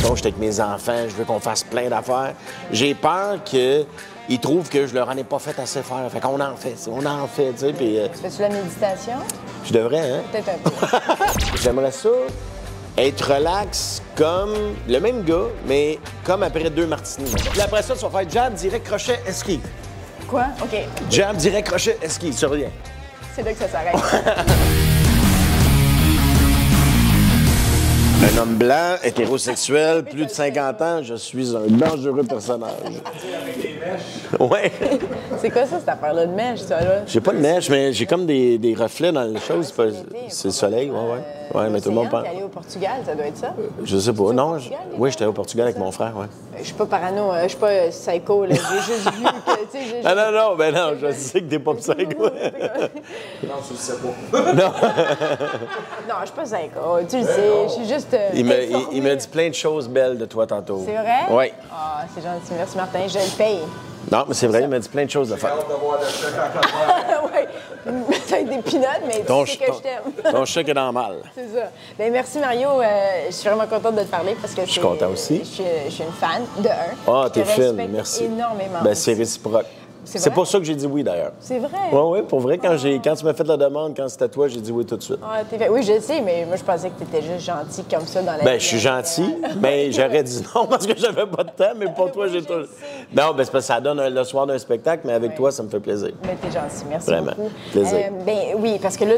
mettons, j'étais avec mes enfants, je veux qu'on fasse plein d'affaires. J'ai peur qu'ils trouvent que je leur en ai pas fait assez faire. Fait qu'on en fait, tu sais, puis... Fais-tu la méditation? Je devrais, hein? Peut-être un peu. J'aimerais ça être relax comme le même gars, mais comme après 2 martinis. Puis après ça, tu vas faire jab, direct, crochet, esquive. Quoi? OK. Jab, direct, crochet, esquive, sur rien. C'est là que ça s'arrête. Un homme blanc, hétérosexuel, plus de 50 ans, je suis un dangereux personnage. Ouais. C'est quoi ça, cette affaire-là de mèche, ça, là? J'ai pas de mèche, mais j'ai comme des reflets dans les choses. C'est le soleil, ouais. Ouais, mais tout le monde parle. T'es allé au Portugal, ça doit être ça? Je sais pas. Non, oui, j'étais au Portugal avec ça? mon frère, ouais. Je suis pas parano, je suis pas psycho, là. J'ai juste vu que, tu sais... Non, je sais que t'es pas psycho. Non, tu le sais pas. Non. Non, je suis pas psycho, tu le sais, je suis juste... Il m'a dit plein de choses belles de toi tantôt. C'est vrai? Oui. Ah, c'est gentil, merci Martin, je le paye. Non, mais c'est vrai, il m'a dit plein de choses de faire. J'ai hâte de voir le chèque en calvaire. Oui, peut-être des pinottes, mais tu sais que je t'aime. Ton chèque est dans le mal. C'est ça. Bien, merci Mario, je suis vraiment contente de te parler parce que Je suis content aussi. Je suis une fan, de un. Ah, t'es Je te fine, respecte merci. énormément. Ben, c'est réciproque. C'est C'est vrai? pour ça que j'ai dit oui, d'ailleurs. C'est vrai? Oui, pour vrai, quand tu m'as fait la demande, quand c'était toi, j'ai dit oui tout de suite. Ah, oui, je sais, mais moi, je pensais que tu étais juste gentil comme ça dans la vie. Ben, je suis gentil, mais j'aurais dit non parce que j'avais pas de temps, mais pour toi, j'ai tout. Non, ben, c'est parce que ça donne le soir d'un spectacle, mais avec toi, ça me fait plaisir. Mais t'es gentil, merci Vraiment. beaucoup. Plaisir. Ben oui, parce que là,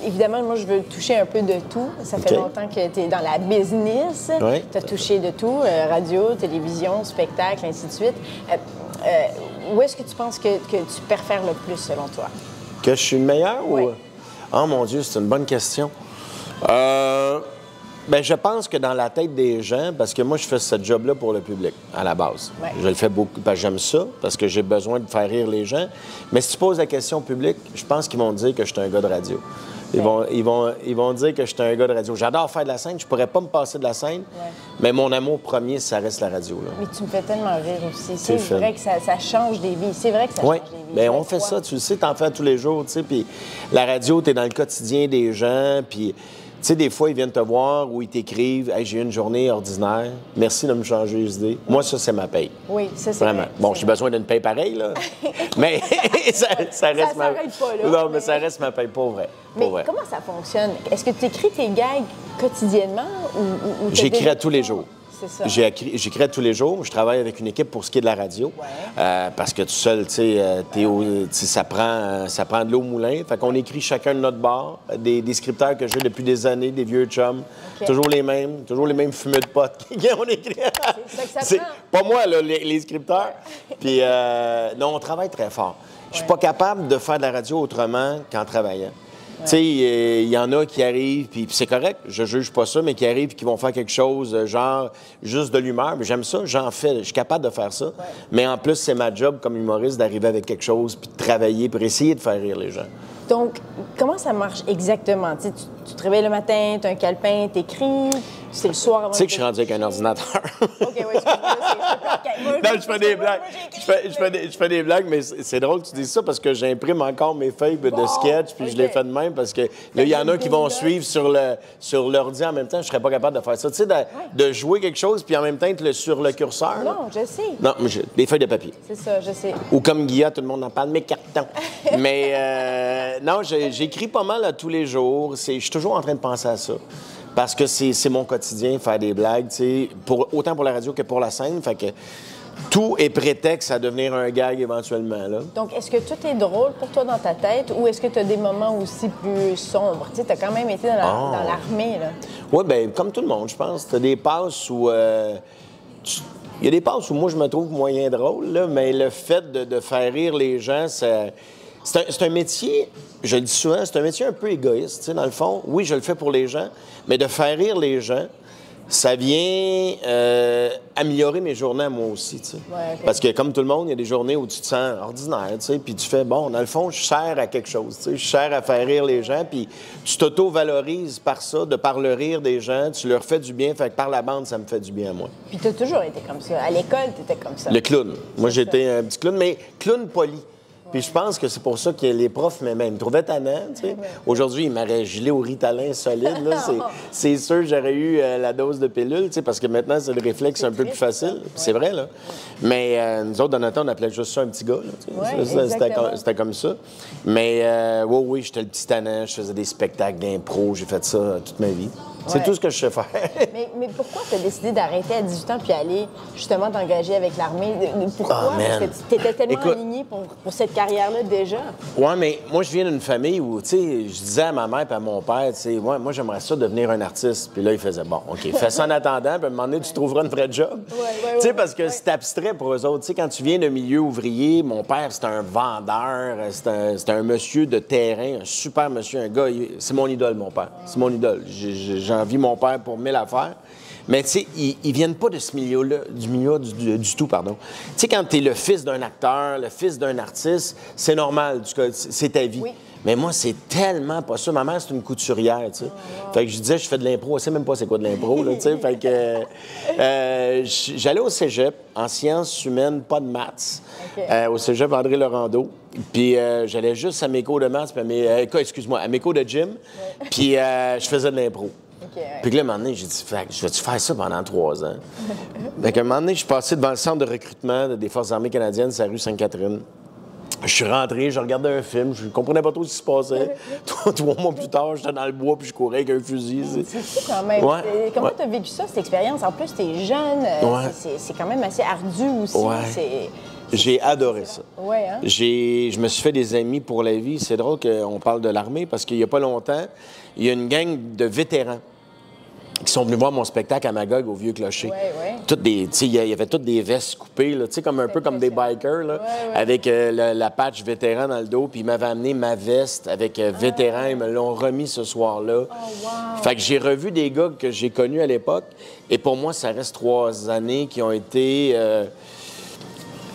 évidemment, moi, je veux toucher un peu de tout. Ça fait OK. longtemps que tu es dans la business. Oui. Tu as touché de tout, radio, télévision, spectacle, ainsi de suite. Où est-ce que tu penses que tu préfères le plus, selon toi? Que je suis le meilleur Oui. ou... Oh mon Dieu, c'est une bonne question. Ben, je pense que dans la tête des gens, parce que moi, je fais ce job-là pour le public, à la base. Ouais. Je le fais beaucoup, parce que j'aime ça, parce que j'ai besoin de faire rire les gens. Mais si tu poses la question au public, je pense qu'ils vont dire que je suis un gars de radio. Ils vont dire que je suis un gars de radio. J'adore faire de la scène, je pourrais pas me passer de la scène, mais mon amour premier, ça reste la radio. Là. Mais tu me fais tellement rire aussi. C'est fun. vrai que ça change des vies. C'est vrai que ça Oui, change des vies. bien, Je on le fait crois. ça, tu le sais, t'en fais tous les jours, tu sais, puis la radio, t'es dans le quotidien des gens, puis, tu sais, des fois, ils viennent te voir ou ils t'écrivent « Hey, j'ai eu une journée ordinaire, merci de me changer les idées. » Moi, ça, c'est ma paye. Oui, ça, c'est Vraiment. vrai. Bon, j'ai besoin d'une paye pareille, là, mais ça reste Ça ma... s'arrête pas, là. Non, mais ça reste ma paye, pas vrai. Pas Mais vrai. comment ça fonctionne? Est-ce que tu écris tes gags quotidiennement ou t'as J'écris déjà- à tous les jours. C'est ça. J'écris à tous les jours. Je travaille avec une équipe pour ce qui est de la radio. Parce que tout seul, tu sais, ça prend de l'eau au moulin. Fait qu'on écrit chacun de notre bord. Des scripteurs que j'ai depuis des années, des vieux chums. OK. Toujours les mêmes fumeux de potes. On écrit. ça que ça C'est prend. pas moi, là, les scripteurs. Puis, non, on travaille très fort. Je suis pas capable de faire de la radio autrement qu'en travaillant. Tu sais, il y en a qui arrivent, puis c'est correct, je juge pas ça, mais qui arrivent et qui vont faire quelque chose, genre, juste de l'humeur. Mais j'aime ça, j'en fais, je suis capable de faire ça. Mais en plus, c'est ma job comme humoriste d'arriver avec quelque chose, puis de travailler pour essayer de faire rire les gens. Donc, comment ça marche exactement? Tu sais, tu te réveilles le matin, tu as un calepin, tu écris, c'est le soir avant Tu sais que je suis rendu avec un ordinateur. OK, oui, excuse-moi. Non, je fais des blagues. Je fais des blagues, mais c'est drôle que tu dises ça parce que j'imprime encore mes feuilles de sketch, puis je les fais de même parce que là, il y en a qui vont suivre sur l'ordi en même temps. Je serais pas capable de faire ça. Tu sais, de jouer quelque chose, puis en même temps être sur le curseur. là. Non, je sais. Non, mais des feuilles de papier. C'est ça, je sais. Ou comme Guilla, tout le monde en parle, mes cartons. Mais non, j'écris pas mal tous les jours. Je suis toujours en train de penser à ça. Parce que c'est mon quotidien, faire des blagues, tu sais, autant pour la radio que pour la scène. Fait que tout est prétexte à devenir un gag éventuellement, là. Donc, est-ce que tout est drôle pour toi dans ta tête ou est-ce que tu as des moments aussi plus sombres? Tu sais, tu as quand même été dans l'armée, là. Oui, bien, comme tout le monde, je pense. Tu as des passes où... Il y a des passes où moi, je me trouve moyen drôle, là, mais le fait de faire rire les gens, c'est un métier, je le dis souvent, c'est un métier un peu égoïste, tu sais, dans le fond. Oui, je le fais pour les gens, mais de faire rire les gens, ça vient améliorer mes journées à moi aussi, tu sais. Ouais, OK. Parce que comme tout le monde, il y a des journées où tu te sens ordinaire, tu sais, puis tu fais, bon, dans le fond, je sers à quelque chose, tu sais, je sers à faire rire les gens, puis tu t'auto-valorises par ça, de par le rire des gens, tu leur fais du bien, fait que par la bande, ça me fait du bien à moi. Puis tu as toujours été comme ça. À l'école, tu étais comme ça. Le clown. Moi, j'étais un petit clown, mais clown poli. Puis je pense que c'est pour ça que les profs me trouvaient tannant, tu sais. Aujourd'hui, ils m'auraient gelé au Ritalin solide, là. C'est sûr que j'aurais eu la dose de pilule, tu sais, parce que maintenant, c'est le réflexe un peu plus facile. C'est vrai, là. Mais nous autres, dans notre temps, on appelait juste ça un petit gars, là. C'était comme ça. Mais oui, j'étais le petit tannant, je faisais des spectacles d'impro, j'ai fait ça toute ma vie. C'est tout ce que je sais faire. mais pourquoi tu as décidé d'arrêter à 18 ans puis aller justement t'engager avec l'armée? Pourquoi? Parce que tu étais tellement aligné pour cette carrière-là déjà. Oui, mais moi, je viens d'une famille où, tu sais, je disais à ma mère et à mon père, tu sais, moi, j'aimerais ça devenir un artiste. Puis là, ils faisaient, bon, OK, fais ça en attendant, puis à un moment donné, tu trouveras une vraie job. Tu sais, parce que c'est abstrait pour eux autres. Tu sais, quand tu viens d'un milieu ouvrier, mon père, c'était un vendeur, c'était un monsieur de terrain, un super monsieur, un gars. C'est mon idole, mon père. C'est mon idole. J'envie mon père pour 1000 affaires. Mais tu sais, ils viennent pas de ce milieu-là, du tout, pardon. Tu sais, quand tu es le fils d'un acteur, le fils d'un artiste, c'est normal, c'est ta vie. Oui. Mais moi, c'est tellement pas ça. Ma mère, c'est une couturière, tu sais. Fait que je disais, je fais de l'impro. Elle sait même pas c'est quoi de l'impro, là, tu sais. Fait que j'allais au cégep, en sciences humaines, pas de maths, au cégep André Laurando. Puis j'allais juste à mes cours de maths, à mes cours de gym. Puis je faisais de l'impro. Puis là, à un moment donné, j'ai dit, je vais-tu faire ça pendant 3 ans? Fait qu'à un moment donné, je suis passé devant le centre de recrutement des Forces armées canadiennes, c'est la rue Sainte-Catherine. Je suis rentré, je regardais un film, je comprenais pas trop ce qui se passait. 3 mois plus tard, j'étais dans le bois puis je courais avec un fusil. C'est fou quand même. Ouais. Comment tu as vécu ça, cette expérience? En plus, tu es jeune, c'est quand même assez ardu aussi. Ouais. J'ai adoré ça. Ouais, hein? Je me suis fait des amis pour la vie. C'est drôle qu'on parle de l'armée parce qu'il n'y a pas longtemps, il y a une gang de vétérans qui sont venus voir mon spectacle à Magog au Vieux Clocher. Il y avait toutes des vestes coupées, là, comme un peu comme des bikers, là, avec la patch vétéran dans le dos. Puis ils m'avaient amené ma veste avec vétéran. Ils me l'ont remis ce soir-là. Fait que j'ai revu des gars que j'ai connus à l'époque. Et pour moi, ça reste 3 années qui ont été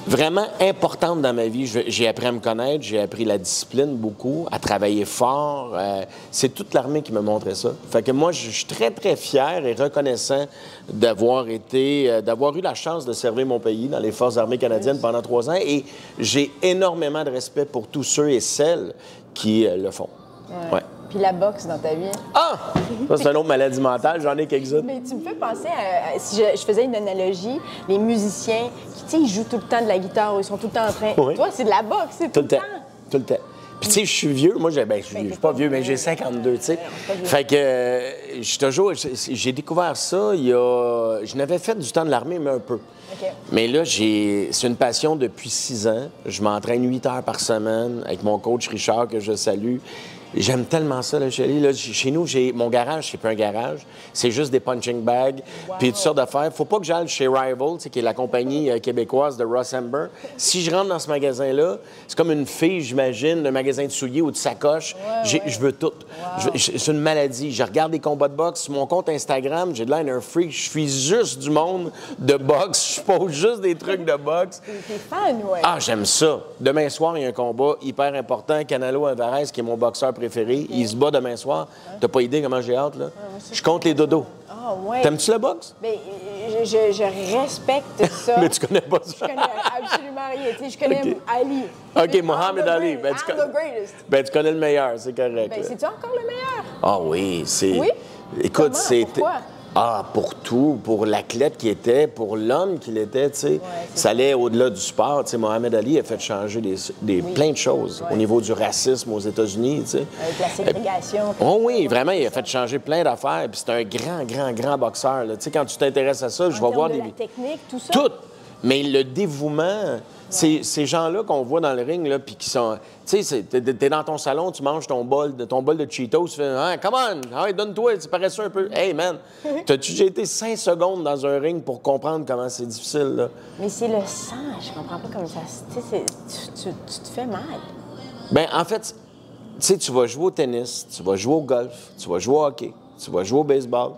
vraiment importante dans ma vie. J'ai appris à me connaître, j'ai appris la discipline beaucoup, à travailler fort. C'est toute l'armée qui me montrait ça. Fait que moi, je suis très, très fier et reconnaissant d'avoir eu la chance de servir mon pays dans les Forces armées canadiennes pendant 3 ans. Et j'ai énormément de respect pour tous ceux et celles qui le font. Ouais. Puis la boxe dans ta vie? Ah! Ça, c'est une autre maladie mentale. J'en ai quelques-unes. Mais tu me fais penser à... Si je faisais une analogie, les musiciens qui, tu sais, ils jouent tout le temps de la guitare, ils sont tout le temps en train... Oui. Toi, c'est de la boxe, c'est tout le temps. Tout le temps. Puis, tu sais, je suis vieux. Moi, je suis pas vieux, mais j'ai 52, tu sais. Fait que j'ai découvert ça je n'avais fait du temps de l'armée, mais un peu. Mais là, c'est une passion depuis 6 ans. Je m'entraîne 8 heures par semaine avec mon coach Richard, que je salue. J'aime tellement ça, là, chérie. Là, chez nous, mon garage, c'est pas un garage. C'est juste des punching bags, puis toutes sortes d'affaires. Faut pas que j'aille chez Rival, qui est la compagnie québécoise de Ross Amber. Si je rentre dans ce magasin-là, c'est comme une fille, j'imagine, d'un magasin de souliers ou de sacoches. Je veux tout. C'est une maladie. Je regarde des combats de boxe. Sur mon compte Instagram, j'ai de l'air d'un freak. Je suis juste du monde de boxe. Je pose juste des trucs de boxe. T'es fan, ouais. Ah, j'aime ça. Demain soir, il y a un combat hyper important. Canelo Alvarez, qui est mon boxeur préféré. Il se bat demain soir. T'as pas idée comment j'ai hâte, là? Je compte les dodos. Ah, ouais. T'aimes-tu le boxe? Bien, je respecte ça. Mais tu connais pas ça? Je connais absolument rien. Tu sais, je connais Ali. OK, Mohamed Ali. Ben, I'm the greatest. Ben, tu connais le meilleur, c'est correct. Ben, c'est-tu encore le meilleur? Ah oui, c'est... Oui? Écoute, c'est... Pourquoi? Ah, pour tout, pour l'athlète qu'il était, pour l'homme qu'il était, tu sais. Ça allait au-delà du sport. Tu sais, Mohamed Ali a fait changer plein de choses au niveau du racisme aux États-Unis, tu sais. Avec la ségrégation. Oh oui, vraiment, il a fait changer plein d'affaires. Puis c'est un grand boxeur, là. Tu sais, quand tu t'intéresses à ça, je vais voir la technique, tout ça? Tout! Mais le dévouement, ces gens-là qu'on voit dans le ring, là, puis qui sont... Tu sais, t'es dans ton salon, tu manges ton bol de Cheetos, tu fais « Ah, come on! Donne-toi, tu parais ça un peu. » Hey, man! T'as-tu déjà été 5 secondes dans un ring pour comprendre comment c'est difficile, là? Mais c'est le sang, je comprends pas comment ça... Tu te fais mal. Bien, en fait, tu sais, tu vas jouer au tennis, tu vas jouer au golf, tu vas jouer au hockey, tu vas jouer au baseball,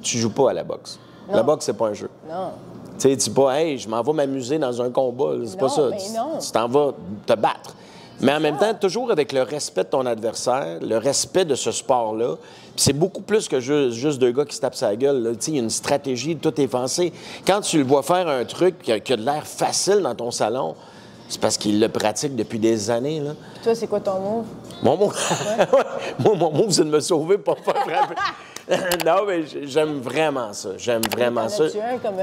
tu joues pas à la boxe. Non. La boxe, c'est pas un jeu. Non. Tu sais, tu dis pas « Hey, je m'en vais m'amuser dans un combat. » C'est pas ça. Tu t'en vas te battre. Mais en même temps, toujours avec le respect de ton adversaire, le respect de ce sport-là. Puis c'est beaucoup plus que juste 2 gars qui se tapent sa gueule. Il y a une stratégie, tout est pensé. Quand tu le vois faire un truc qui a de l'air facile dans ton salon, C'est parce qu'il le pratique depuis des années, là. Puis toi, c'est quoi ton move? Mon move, mon move, c'est de me sauver pour pas faire frapper. Non, mais j'aime vraiment ça. J'aime vraiment ça. Tu un comme...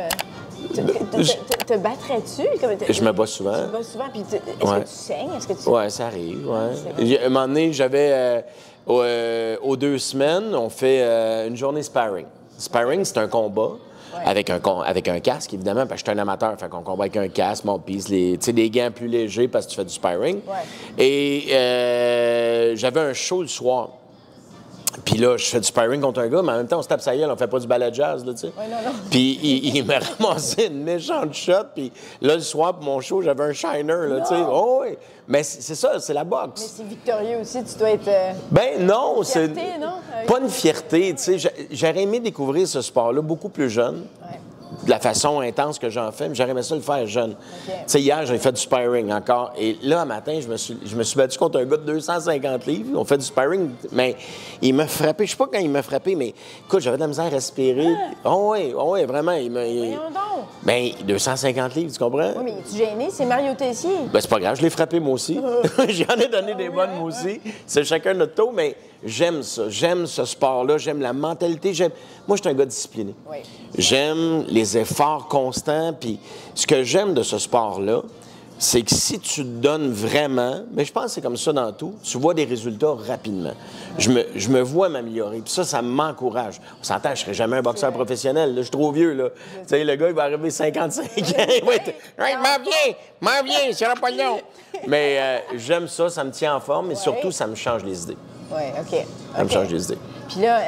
Te battrais-tu? Je me bats souvent. Tu te bats souvent, puis est-ce que tu saignes? Oui, ça arrive, oui. Un moment donné, j'avais... aux 2 semaines, on fait une journée sparring. Sparring, c'est un combat. Avec un casque, évidemment, parce que je suis un amateur. Fait qu'on combat avec un casque, mouthpiece, des gants plus légers parce que tu fais du sparring. Ouais. Et j'avais un show le soir. Puis là, je fais du sparring contre un gars, mais en même temps, on se tape sa gueule, on fait pas du ballet jazz, là, tu sais. Ouais, non. Puis il m'a ramassé une méchante shot, puis là, le soir, pour mon show, j'avais un shiner, là, tu sais. Oh, oui. Mais c'est ça, c'est la boxe. Mais c'est victorieux aussi, tu dois être... Ben non, c'est... Fierté, non? Pas une fierté, tu sais. J'aurais aimé découvrir ce sport-là beaucoup plus jeune. Ouais. De la façon intense que j'en fais, mais j'aurais aimé ça le faire jeune. Okay. Tu sais, hier, j'ai fait du sparring encore. Et là, un matin, je me suis battu contre un gars de 250 livres. On fait du sparring, mais il m'a frappé. Je sais pas quand il m'a frappé, mais écoute, j'avais de la misère à respirer. Oh oui, vraiment. Voyons donc. Ben, 250 livres, tu comprends? Oui, mais es-tu gêné? C'est Mario Tessier. Ben, c'est pas grave, je l'ai frappé moi aussi. J'en ai donné des bonnes moi aussi. C'est chacun notre tour, mais j'aime ça. J'aime ce sport-là. J'aime la mentalité. Moi, je suis un gars discipliné. Oui. J'aime les efforts constants. Puis ce que j'aime de ce sport-là, c'est que si tu te donnes vraiment, mais je pense que c'est comme ça dans tout, tu vois des résultats rapidement. Je me vois m'améliorer. Puis ça m'encourage. On s'entend, je ne serai jamais un boxeur professionnel. Là, je suis trop vieux, là. Tu sais, le gars, il va arriver 55 ans. Il va être « Hey, m'en viens, c'est pas long. » Mais j'aime ça, ça me tient en forme, et surtout, ça me change les idées. Oui, OK. Ça me change les idées. Puis là,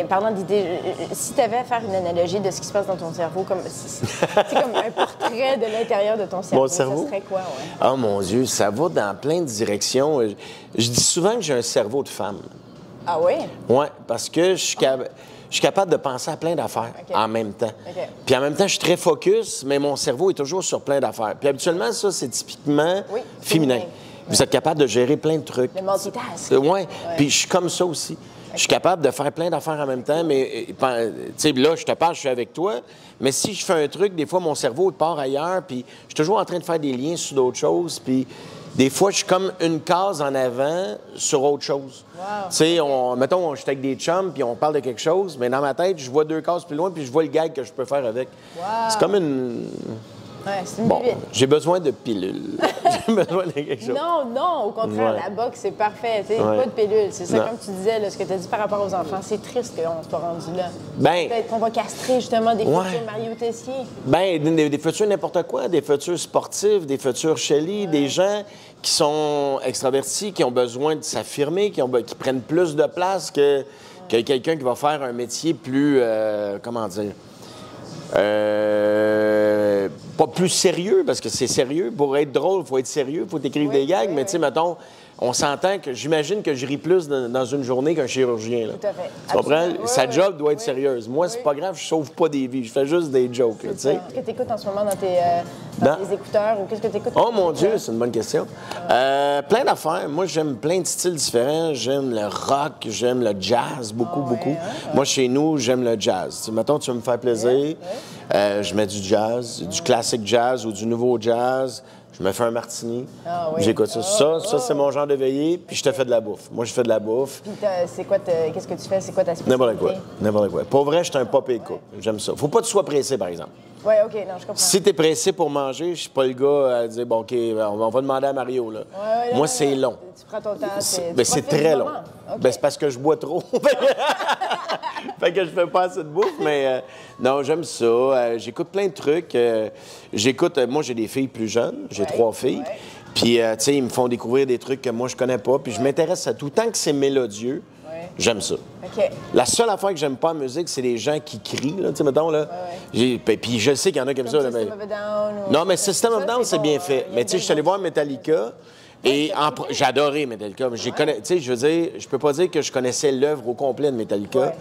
parlant d'idées, si tu avais à faire une analogie de ce qui se passe dans ton cerveau, c'est comme un portrait de l'intérieur de ton cerveau. Mon cerveau? Ça serait quoi, Oh mon Dieu, ça va dans plein de directions. Je dis souvent que j'ai un cerveau de femme. Ah oui? Oui, parce que je suis capable de penser à plein d'affaires en même temps. Puis en même temps, je suis très focus, mais mon cerveau est toujours sur plein d'affaires. Puis habituellement, ça, c'est typiquement féminin. Vous êtes capable de gérer plein de trucs. Le multitask. Oui, puis je suis comme ça aussi. Je suis capable de faire plein d'affaires en même temps, mais tu sais, là, je te parle, je suis avec toi, mais si je fais un truc, des fois, mon cerveau il part ailleurs, puis je suis toujours en train de faire des liens sur d'autres choses, puis des fois, je suis comme une case en avant sur autre chose. Wow. Tu sais, mettons, je suis avec des chums, puis on parle de quelque chose, mais dans ma tête, je vois 2 cases plus loin, puis je vois le gag que je peux faire avec. Wow. C'est comme une... Ouais, c'est une bibite. J'ai besoin de pilules. J'ai besoin de quelque chose. Non, au contraire, la boxe, c'est parfait. Pas de pilules. C'est ça, comme tu disais, là, ce que tu as dit par rapport aux enfants. C'est triste qu'on soit rendu là. Peut-être qu'on va castrer, justement, des futurs Mario Tessier. Des futurs n'importe quoi, des futurs sportifs, des futurs Shelly, des gens qui sont extravertis, qui ont besoin de s'affirmer, qui prennent plus de place que quelqu'un qui va faire un métier plus, comment dire... pas plus sérieux, parce que c'est sérieux. Pour être drôle, il faut être sérieux, il faut écrire des gags, mais tu sais, mettons, on s'entend que j'imagine que je ris plus dans une journée qu'un chirurgien. Là. Tout à fait. Tu comprends? Sa job doit être sérieuse. Moi, c'est pas grave, je sauve pas des vies, je fais juste des jokes. Qu'est-ce que tu écoutes en ce moment dans tes écouteurs, ou qu'est-ce que tu écoutes? Oh mon Dieu, c'est une bonne question. Plein d'affaires. Moi, j'aime plein de styles différents. J'aime le rock, j'aime le jazz, beaucoup. Moi, chez nous, j'aime le jazz. T'sais, mettons, tu veux me faire plaisir, je mets du jazz, du classique jazz ou du nouveau jazz. Je me fais un martini. J'écoute ça. Ça, c'est mon genre de veillée, puis je te fais de la bouffe. Moi, je fais de la bouffe. Puis c'est quoi, qu'est-ce que tu fais? C'est quoi ta spécialité? N'importe quoi. Pour vrai, je suis un pop et cook. J'aime ça. Faut pas que tu sois pressé, par exemple. Oui, OK, non, je comprends. Si t'es pressé pour manger, je suis pas le gars à dire, bon, OK, on va demander à Mario, là. Moi, c'est long. Tu prends ton temps. C'est très long. Okay. C'est parce que je bois trop. Fait que je fais pas assez de bouffe, mais non, j'aime ça. J'écoute plein de trucs. Moi, j'ai des filles plus jeunes. J'ai 3 filles. Puis, tu sais, ils me font découvrir des trucs que moi, je connais pas. Puis, je m'intéresse à tout. Tant que c'est mélodieux, j'aime ça. Okay. La seule affaire que j'aime pas en musique, c'est les gens qui crient, là, tu sais, mettons, là. Puis je sais qu'il y en a qui aiment ça. Là, System of a Down, non, mais System of a Down, c'est bien fait. Mais tu sais, je suis allé voir Metallica. Et j'ai adoré Metallica. Tu sais, je veux dire, je peux pas dire que je connaissais l'œuvre au complet de Metallica.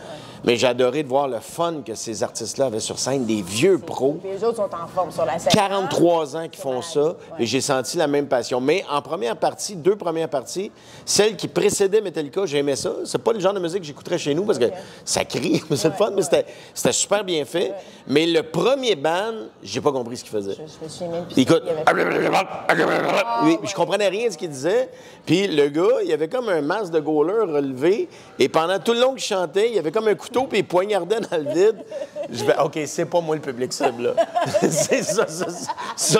Mais j'ai adoré de voir le fun que ces artistes-là avaient sur scène, des vieux pros. Les autres sont en forme sur la scène. 43 ans qui font ça, et j'ai senti la même passion. Mais en première partie, 2 premières parties, celle qui précédait Metallica, j'aimais ça. C'est pas le genre de musique que j'écouterais chez nous parce que ça crie, c'est le fun, mais c'était super bien fait. Mais le premier band, j'ai pas compris ce qu'il faisait. Je me souviens même plus. Écoute, je comprenais rien de ce qu'il disait. Puis le gars, il avait comme un masque de goaler relevé. Et pendant tout le long qu'il chantait, il y avait comme un couteau puis il poignardait dans le vide. Je vais, OK, c'est pas moi le public cible, là. C'est ça,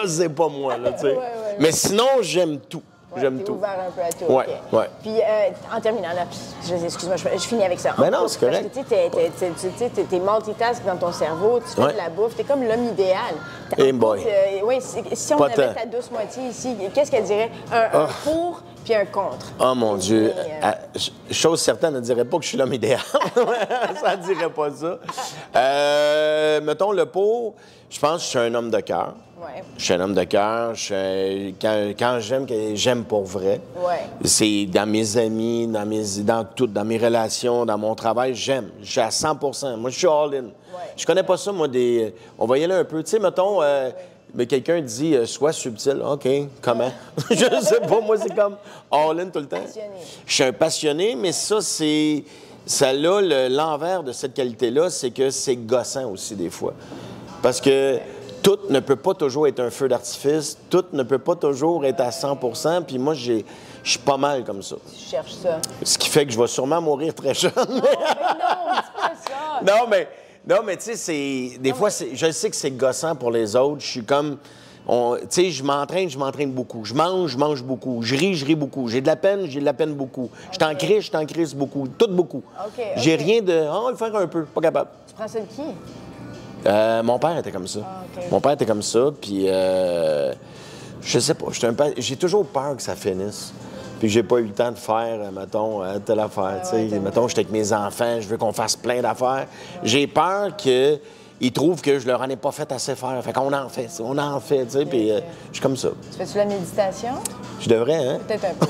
c'est pas moi, là, tu sais. Mais sinon, j'aime tout. J'aime tout. Ouvert un peu à tout. Ouais, okay. Puis, en terminant, là, excuse-moi, je finis avec ça. Ben non, c'est correct. Parce que t'es multitask dans ton cerveau, tu fais de la bouffe, t'es comme l'homme idéal. Hey boy. Oui, si on avait ta douce moitié ici, qu'est-ce qu'elle dirait? Un pour puis un contre. Oh mon Dieu. Chose certaine, elle ne dirait pas que je suis l'homme idéal. Ça ne dirait pas ça. Mettons, le pour, je pense que je suis un homme de cœur. Ouais. Je suis un homme de cœur. Quand j'aime pour vrai. Ouais. C'est dans mes amis, dans mes relations, dans mon travail, j'aime. Je suis à 100 %. Moi, je suis all-in. Ouais. Je connais pas ça, moi, on va y aller un peu. Tu sais, mettons, mais quelqu'un dit sois subtil. OK, comment? Je sais pas, moi, c'est comme all-in tout le temps. Passionné. Je suis un passionné, mais ça, ça a l'envers de cette qualité-là, c'est que c'est gossant aussi, des fois. Parce que tout ne peut pas toujours être un feu d'artifice, tout ne peut pas toujours être à 100 %, puis moi, je suis pas mal comme ça. Tu cherches ça. Ce qui fait que je vais sûrement mourir très jeune. Non, mais non, c'est pas ça. Non, mais tu sais, des fois, je sais que c'est gossant pour les autres. Je suis comme... Tu sais, je m'entraîne beaucoup. Je mange beaucoup. Je ris beaucoup. J'ai de la peine beaucoup. Je t'en crisse beaucoup. Tout beaucoup. Okay, J'ai rien de... on va le faire un peu. Pas capable. Tu prends ça de qui? Mon père était comme ça. Ah, okay. Mon père était comme ça, puis je sais pas, j'ai toujours peur que ça finisse. Puis j'ai pas eu le temps de faire, mettons, telle affaire, tu sais. Mettons, j'étais avec mes enfants, je veux qu'on fasse plein d'affaires. J'ai peur qu'ils trouvent que je leur en ai pas fait assez faire. Fait qu'on en fait, tu sais, puis je suis comme ça. Tu fais-tu la méditation? Je devrais, hein? Peut-être un peu.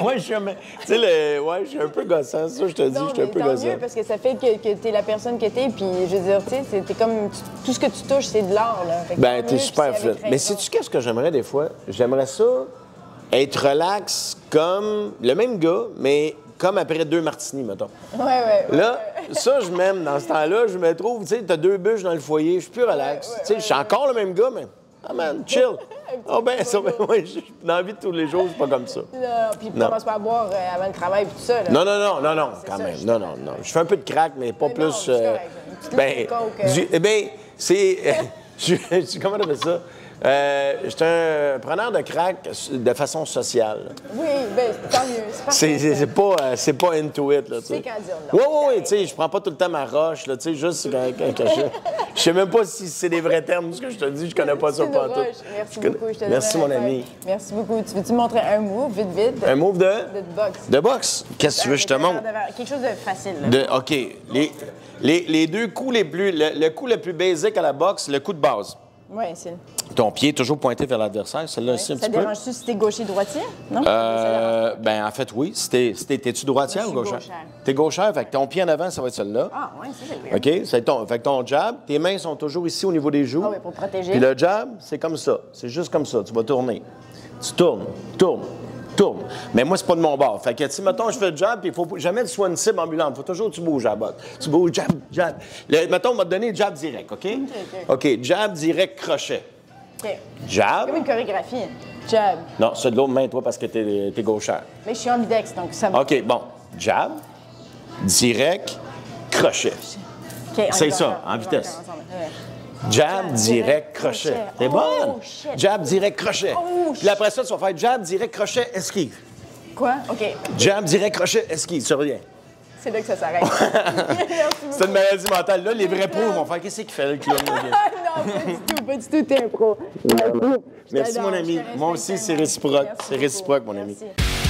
Oui, je suis un peu gossant, ça, je te dis, je suis un peu gossant. Mieux, parce que ça fait que tu es la personne que tu es, puis je veux dire, tu sais, t'es comme, tout ce que tu touches, c'est de l'or, là. Ben, t'es super fit. Mais sais-tu qu'est-ce que j'aimerais des fois? J'aimerais ça être relax comme le même gars, mais comme après 2 martinis, mettons. Ouais. Là, ça, je m'aime dans ce temps-là. Je me trouve, tu sais, t'as 2 bûches dans le foyer, je suis plus relax. Tu sais, je suis encore le même gars, mais... Ah, man, chill. Oh, ben, ça, dans la vie de tous les jours, c'est pas comme ça. Non, puis tu commences pas à boire avant le travail et tout ça, là. Non, quand même. Non. Je fais un peu de crack, mais pas plus... Comment on appelle ça? Je suis un preneur de crack de façon sociale. Oui, bien, tant mieux. C'est pas into it, là, tu sais. Tu sais quand dire non. Oui, tu sais, je prends pas tout le temps ma roche, là, tu sais, juste quand je sais même pas si c'est des vrais termes, ce que je te dis, je connais pas ça pas tout. Merci beaucoup, je te Merci, mon ami. Merci beaucoup. Tu veux-tu me montrer un move, vite? Un move de boxe. De boxe? Qu'est-ce que tu veux que je te montre? Quelque chose de facile, là. OK. Les 2 coups les plus... Le coup le plus basic à la boxe, le coup de base. Oui, c'est... Ton pied est toujours pointé vers l'adversaire, celle-là aussi un petit peu. Ça dérange-tu si t'es gaucher-droitier? Non? Ben, en fait, oui. T'es-tu droitière ou gauchère? T'es gauchère, fait que ton pied en avant, ça va être celle-là. Ah, oui, ça, c'est bien. OK? Fait que ton jab, tes mains sont toujours ici au niveau des joues. Ah oui, pour protéger. Puis le jab, c'est comme ça. C'est juste comme ça. Tu vas tourner. Tu tournes. Mais moi, c'est pas de mon bord. Fait que, si, mettons, je fais le jab, puis il faut jamais que tu sois une cible ambulante. Il faut toujours que tu bouges à la botte. Tu bouges, jab. Mettons, on va te donner le jab direct, OK? OK, jab direct, crochet. OK. Jab. C'est comme une chorégraphie. Jab. Non, c'est de l'autre main, toi, parce que t'es gauchère. Mais je suis ambidex, donc ça va. OK, bon. Jab, direct, crochet. Okay, c'est ça, en vitesse. Jab, direct, crochet. T'es bonne? Jab, direct, crochet. Puis après ça, tu vas faire jab, direct, crochet, esquive. Quoi? OK. Jab, direct, crochet, esquive. Tu reviens. C'est là que ça s'arrête. C'est une maladie mentale. Là, les vrais pros vont faire qu'est-ce qu'il fait, le clown? Non, pas du tout. T'es un pro. Merci, mon ami. Moi aussi, c'est réciproque. C'est réciproque, mon ami. Merci.